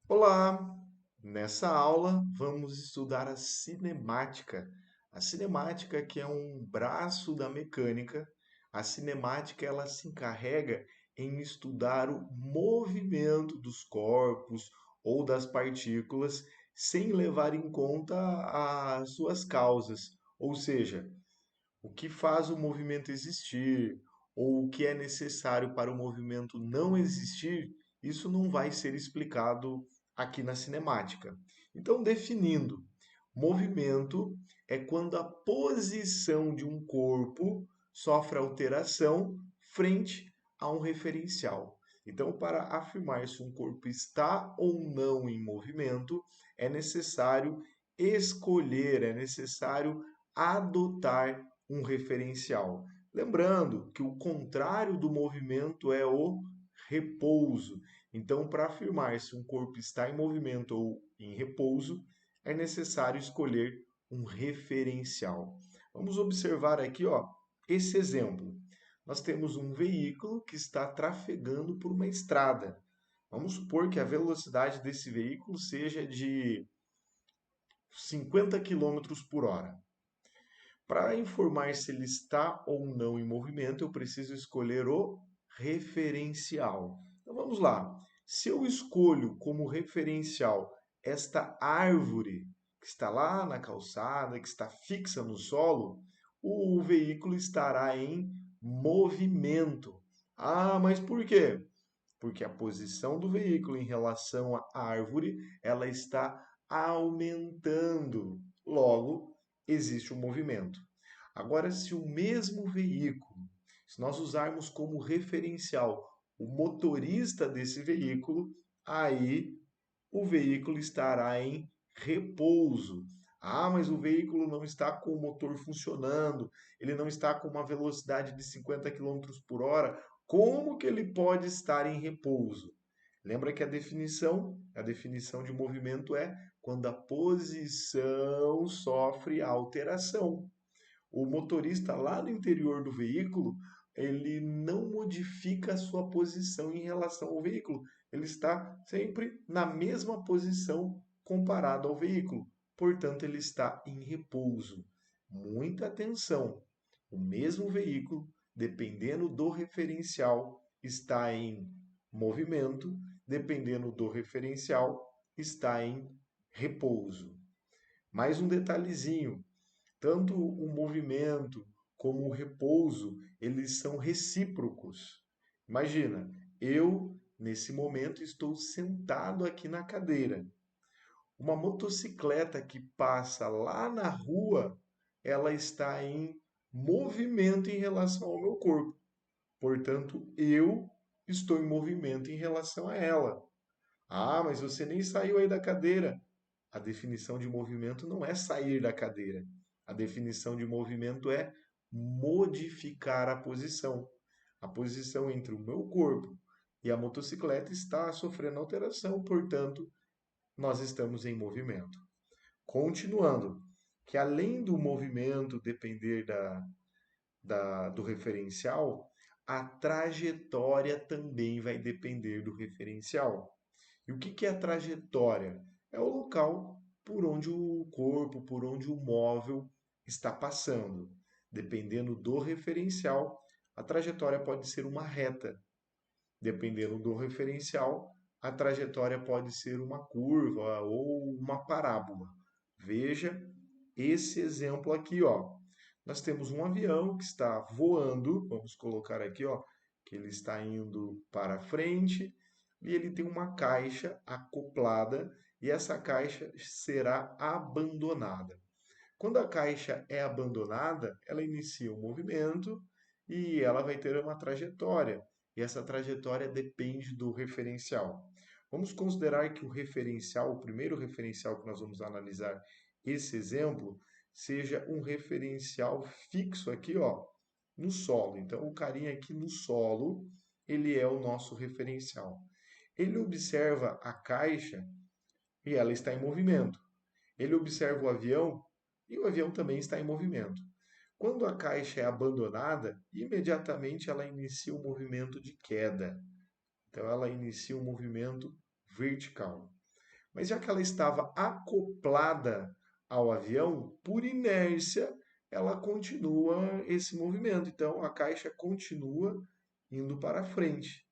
Olá! Nessa aula vamos estudar a cinemática. A cinemática que é um braço da mecânica. A cinemática ela se encarrega em estudar o movimento dos corpos ou das partículas sem levar em conta as suas causas, ou seja, o que faz o movimento existir ou o que é necessário para o movimento não existir, isso não vai ser explicado aqui na cinemática. Então, definindo, movimento é quando a posição de um corpo sofre alteração frente a um referencial. Então, para afirmar se um corpo está ou não em movimento, é necessário escolher, é necessário adotar um referencial. Lembrando que o contrário do movimento é o repouso. Então, para afirmar se um corpo está em movimento ou em repouso, é necessário escolher um referencial. Vamos observar aqui, ó, esse exemplo. Nós temos um veículo que está trafegando por uma estrada. Vamos supor que a velocidade desse veículo seja de 50 quilômetros por hora. Para informar se ele está ou não em movimento, eu preciso escolher o referencial. Então vamos lá. Se eu escolho como referencial esta árvore que está lá na calçada, que está fixa no solo, o veículo estará em movimento. Ah, mas por quê? Porque a posição do veículo em relação à árvore, ela está aumentando. Logo, existe um movimento. Agora, se o mesmo veículo, se nós usarmos como referencial o motorista desse veículo, aí o veículo estará em repouso. Ah, mas o veículo não está com o motor funcionando, ele não está com uma velocidade de 50 quilômetros por hora. Como que ele pode estar em repouso? Lembra que a definição de movimento é quando a posição sofre alteração. O motorista lá no interior do veículo, ele não modifica a sua posição em relação ao veículo. Ele está sempre na mesma posição comparado ao veículo. Portanto, ele está em repouso. Muita atenção. O mesmo veículo, dependendo do referencial, está em movimento, dependendo do referencial, está em repouso. Mais um detalhezinho, tanto o movimento como o repouso, eles são recíprocos. Imagina, eu nesse momento estou sentado aqui na cadeira. Uma motocicleta que passa lá na rua, ela está em movimento em relação ao meu corpo. Portanto, eu estou em movimento em relação a ela. Ah, mas você nem saiu aí da cadeira. A definição de movimento não é sair da cadeira. A definição de movimento é modificar a posição. A posição entre o meu corpo e a motocicleta está sofrendo alteração, portanto, nós estamos em movimento. Continuando, que além do movimento depender do referencial, a trajetória também vai depender do referencial. E o que é a trajetória? É o local por onde o corpo, por onde o móvel está passando. Dependendo do referencial, a trajetória pode ser uma reta. Dependendo do referencial, a trajetória pode ser uma curva ou uma parábola. Veja esse exemplo aqui, ó. Nós temos um avião que está voando, vamos colocar aqui, ó, que ele está indo para frente e ele tem uma caixa acoplada e essa caixa será abandonada. Quando a caixa é abandonada, ela inicia o movimento e ela vai ter uma trajetória. E essa trajetória depende do referencial. Vamos considerar que o referencial, o primeiro referencial que nós vamos analisar esse exemplo, seja um referencial fixo aqui, ó, no solo. Então, o carinha aqui no solo, ele é o nosso referencial. Ele observa a caixa e ela está em movimento. Ele observa o avião e o avião também está em movimento. Quando a caixa é abandonada, imediatamente ela inicia um movimento de queda. Então ela inicia um movimento vertical. Mas já que ela estava acoplada ao avião, por inércia, ela continua esse movimento. Então, a caixa continua indo para frente.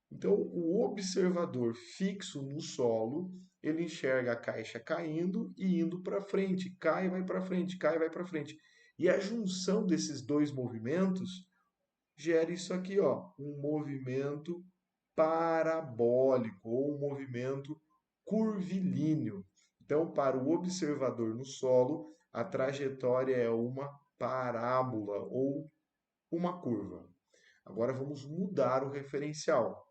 Então, o observador fixo no solo, ele enxerga a caixa caindo e indo para frente. Cai e vai para frente, cai e vai para frente. E a junção desses dois movimentos gera isso aqui, ó, um movimento parabólico ou um movimento curvilíneo. Então, para o observador no solo, a trajetória é uma parábola ou uma curva. Agora vamos mudar o referencial.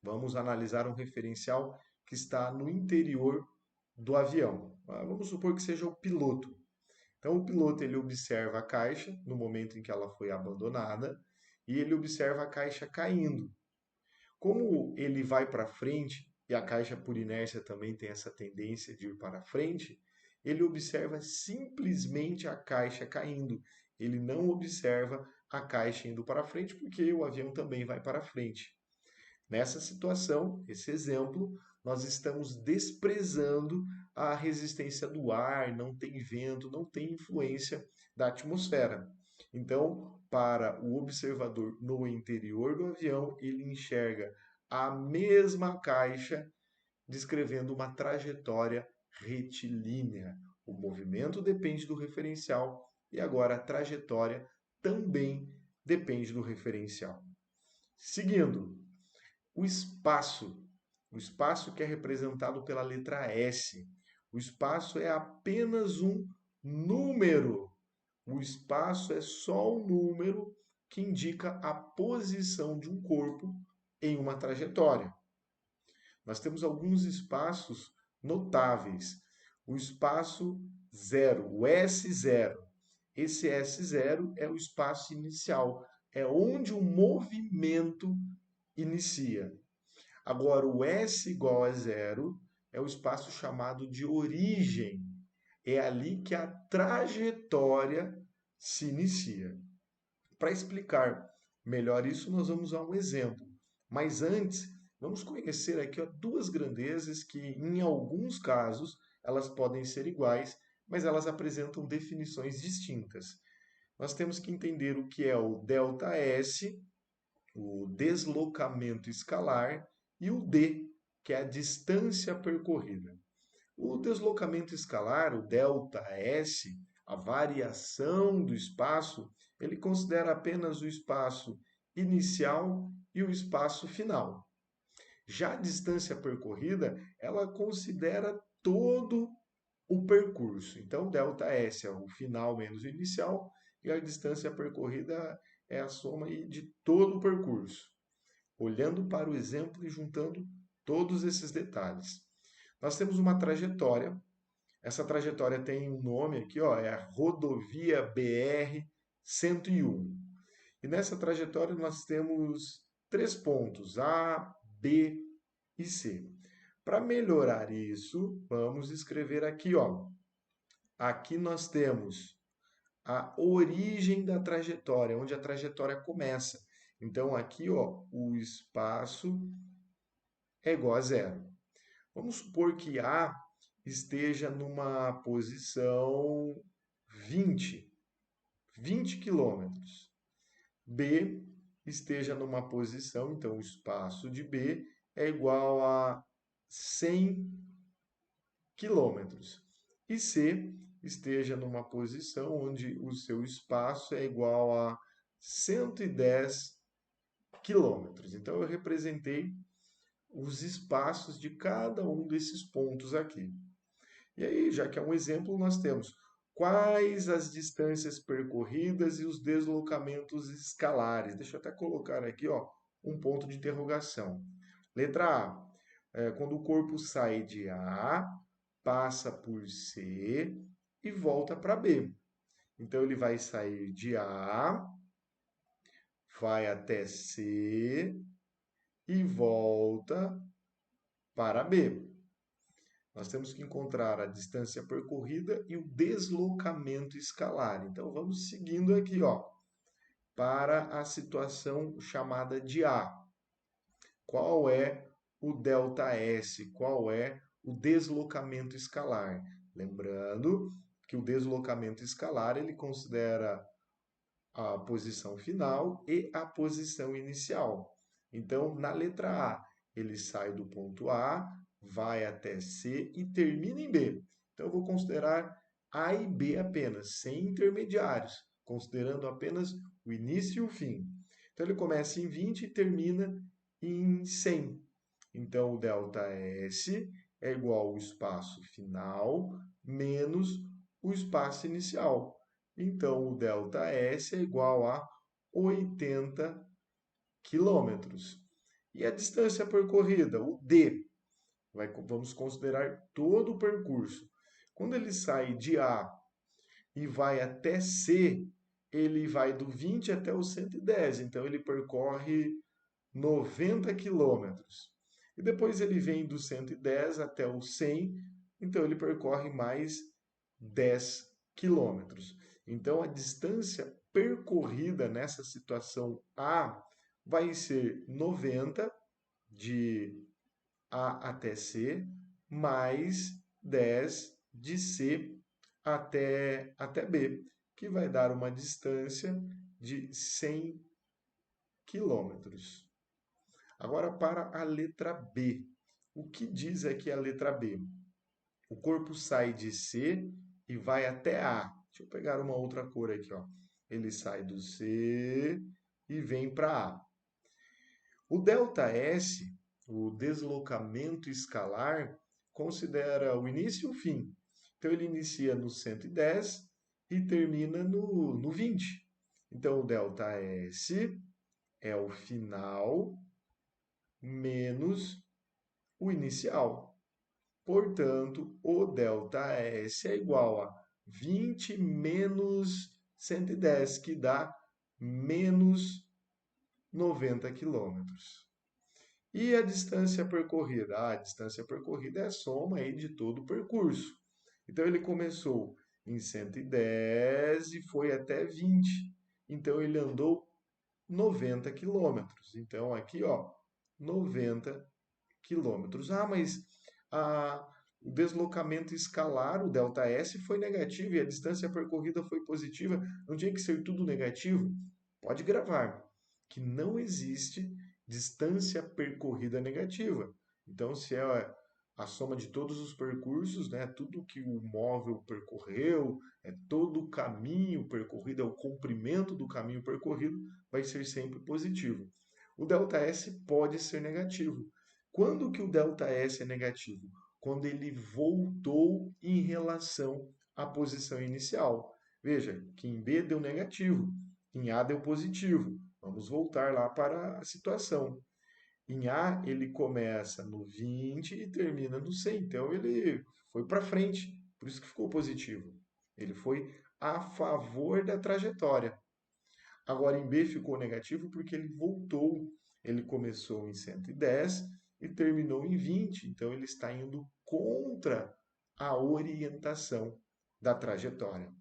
Vamos analisar um referencial que está no interior do avião. Vamos supor que seja o piloto. Então, o piloto ele observa a caixa no momento em que ela foi abandonada e ele observa a caixa caindo. Como ele vai para frente e a caixa por inércia também tem essa tendência de ir para frente, ele observa simplesmente a caixa caindo. Ele não observa a caixa indo para frente porque o avião também vai para frente. Nessa situação, esse exemplo, nós estamos desprezando a resistência do ar, não tem vento, não tem influência da atmosfera. Então, para o observador no interior do avião, ele enxerga a mesma caixa descrevendo uma trajetória retilínea. O movimento depende do referencial e agora a trajetória também depende do referencial. Seguindo, o espaço. O espaço que é representado pela letra S. O espaço é apenas um número. O espaço é só um número que indica a posição de um corpo em uma trajetória. Nós temos alguns espaços notáveis. O espaço zero, o S0. Esse S0 é o espaço inicial, é onde o movimento inicia. Agora, o S igual a zero é o espaço chamado de origem. É ali que a trajetória se inicia. Para explicar melhor isso, nós vamos a um exemplo. Mas antes, vamos conhecer aqui ó, duas grandezas que, em alguns casos, elas podem ser iguais, mas elas apresentam definições distintas. Nós temos que entender o que é o ΔS, o deslocamento escalar, e o d, que é a distância percorrida. O deslocamento escalar, o ΔS, a variação do espaço, ele considera apenas o espaço inicial e o espaço final. Já a distância percorrida, ela considera todo o percurso. Então, ΔS é o final menos o inicial e a distância percorrida é a soma de todo o percurso. Olhando para o exemplo e juntando todos esses detalhes. Nós temos uma trajetória. Essa trajetória tem um nome aqui, ó, é a rodovia BR-101. E nessa trajetória nós temos três pontos, A, B e C. Para melhorar isso, vamos escrever aqui, ó. Aqui nós temos a origem da trajetória, onde a trajetória começa. Então aqui, ó, o espaço é igual a zero. Vamos supor que A esteja numa posição 20 quilômetros. B esteja numa posição, então o espaço de B é igual a 100 quilômetros. E C esteja numa posição onde o seu espaço é igual a 110 quilômetros. Então eu representei os espaços de cada um desses pontos aqui. E aí, já que é um exemplo, nós temos quais as distâncias percorridas e os deslocamentos escalares. Deixa eu até colocar aqui, ó, um ponto de interrogação. Letra A. Quando o corpo sai de A, passa por C e volta para B. Então, ele vai sair de A, vai até C e volta para B. Nós temos que encontrar a distância percorrida e o deslocamento escalar. Então, vamos seguindo aqui, ó, para a situação chamada de A. Qual é o ΔS? Qual é o deslocamento escalar. Lembrando que o deslocamento escalar ele considera a posição final e a posição inicial. Então, na letra A, ele sai do ponto A, vai até C e termina em B. Então, eu vou considerar A e B apenas, sem intermediários, considerando apenas o início e o fim. Então, ele começa em 20 e termina em 100. Então, o ΔS é igual ao espaço final menos o espaço inicial. Então, o ΔS é igual a 80 quilômetros. E a distância percorrida, o D, vamos considerar todo o percurso. Quando ele sai de A e vai até C, ele vai do 20 até o 110, então ele percorre 90 quilômetros. E depois ele vem do 110 até o 100, então ele percorre mais 10 quilômetros. Então a distância percorrida nessa situação A vai ser 90 de A até C, mais 10 de C até B, que vai dar uma distância de 100 quilômetros. Agora para a letra B. O que diz aqui a letra B? O corpo sai de C e vai até A. Deixa eu pegar uma outra cor aqui, ó. Ele sai do C e vem para A. O ΔS, o deslocamento escalar, considera o início e o fim. Então ele inicia no 110 e termina no 20. Então o ΔS é o final menos o inicial. Portanto, o ΔS é igual a 20 menos 110, que dá menos 90 quilômetros. E a distância percorrida? A distância percorrida é a soma aí de todo o percurso. Então, ele começou em 110 e foi até 20. Então, ele andou 90 quilômetros. Então, aqui, ó, 90 quilômetros. Ah, mas o deslocamento escalar, o ΔS, foi negativo e a distância percorrida foi positiva. Não tinha que ser tudo negativo? Pode gravar que não existe distância percorrida negativa. Então, se é a soma de todos os percursos, né, tudo que o móvel percorreu, é todo o caminho percorrido, é o comprimento do caminho percorrido, vai ser sempre positivo. O ΔS pode ser negativo. Quando que o ΔS é negativo? Quando ele voltou em relação à posição inicial. Veja que em B deu negativo, em A deu positivo. Vamos voltar lá para a situação. Em A, ele começa no 20 e termina no 100. Então, ele foi para frente. Por isso que ficou positivo. Ele foi a favor da trajetória. Agora, em B ficou negativo porque ele voltou. Ele começou em 110 e terminou em 20. Então, ele está indo contra a orientação da trajetória.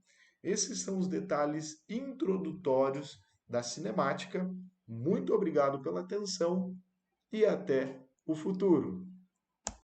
Esses são os detalhes introdutórios da cinemática. Muito obrigado pela atenção e até o futuro.